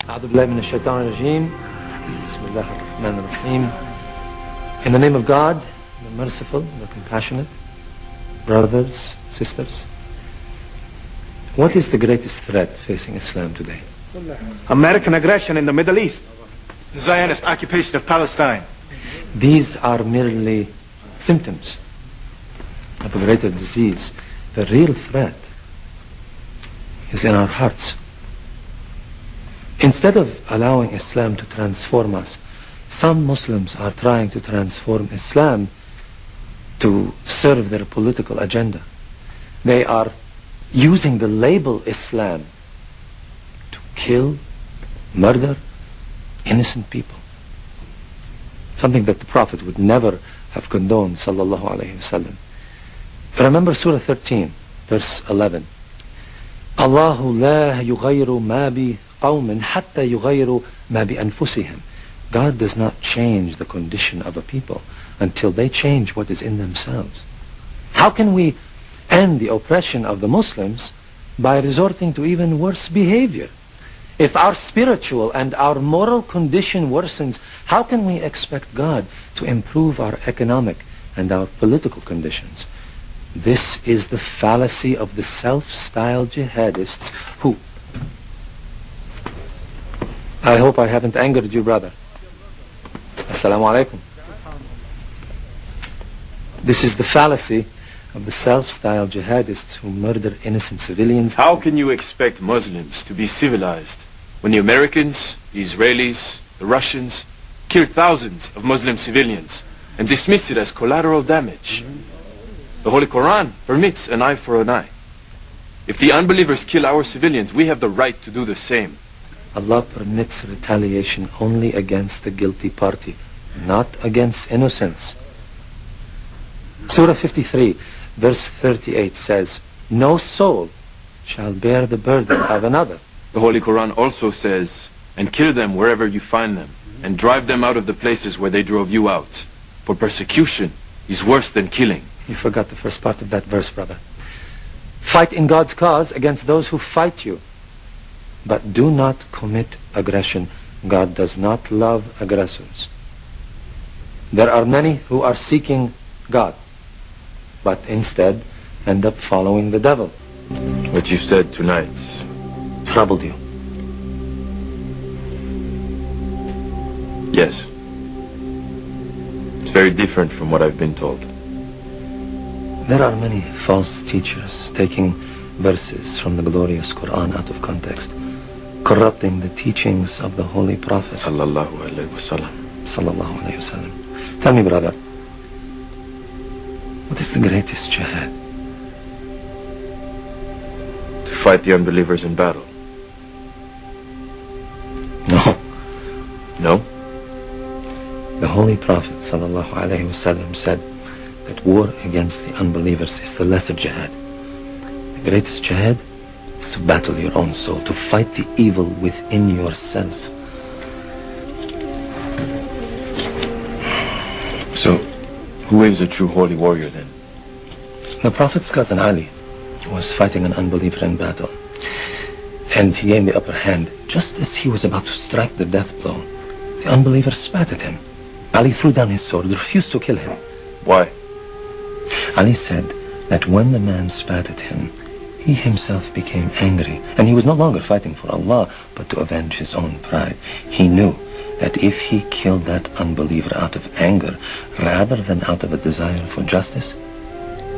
أعوذ بالله من الشيطان الرجيم. بسم الله الرحمن الرحيم. In the name of God, the merciful, the compassionate, brothers, sisters, what is the greatest threat facing Islam today? American aggression in the Middle East. The Zionist occupation of Palestine. These are merely symptoms of a greater disease. The real threat is in our hearts. Instead of allowing Islam to transform us, some Muslims are trying to transform Islam to serve their political agenda. They are using the label Islam to kill, murder innocent people. Something that the Prophet would never have condoned, sallallahu alayhi wasallam. Remember Surah 13, verse 11. Allahu la yughayru ma bi qawmin hatta yughayru ma bi anfusihim. God does not change the condition of a people until they change what is in themselves. How can we end the oppression of the Muslims by resorting to even worse behavior? If our spiritual and our moral condition worsens, how can we expect God to improve our economic and our political conditions? This is the fallacy of the self-styled jihadists who... I hope I haven't angered you, brother. Assalamu alaikum. This is the fallacy of the self-styled jihadists who murder innocent civilians. How can you expect Muslims to be civilized when the Americans, the Israelis, the Russians kill thousands of Muslim civilians and dismiss it as collateral damage? The Holy Quran permits an eye for an eye. If the unbelievers kill our civilians, we have the right to do the same. Allah permits retaliation only against the guilty party, not against innocents. Surah 53, verse 38 says, no soul shall bear the burden of another. The Holy Quran also says, and kill them wherever you find them, and drive them out of the places where they drove you out. For persecution is worse than killing. You forgot the first part of that verse, brother. Fight in God's cause against those who fight you. But do not commit aggression. God does not love aggressors. There are many who are seeking God, but instead end up following the devil. What you said tonight troubled you. Yes. It's very different from what I've been told. There are many false teachers taking verses from the glorious Quran out of context, corrupting the teachings of the Holy Prophet. Sallallahu alayhi wasallam. Sallallahu alayhi wasallam. Tell me, brother, what is the greatest jihad? To fight the unbelievers in battle. No. No? The Holy Prophet sallallahu alayhi wasallam said that war against the unbelievers is the lesser jihad. The greatest jihad is to battle your own soul, to fight the evil within yourself. So, who is a true holy warrior then? The Prophet's cousin Ali was fighting an unbeliever in battle, and he gained the upper hand. Just as he was about to strike the death blow, the unbeliever spat at him. Ali threw down his sword, refused to kill him. Why? Ali said that when the man spat at him, he himself became angry, and he was no longer fighting for Allah, but to avenge his own pride. He knew that if he killed that unbeliever out of anger, rather than out of a desire for justice,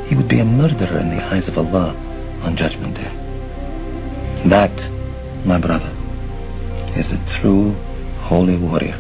he would be a murderer in the eyes of Allah on Judgment Day. That, my brother, is a true holy warrior.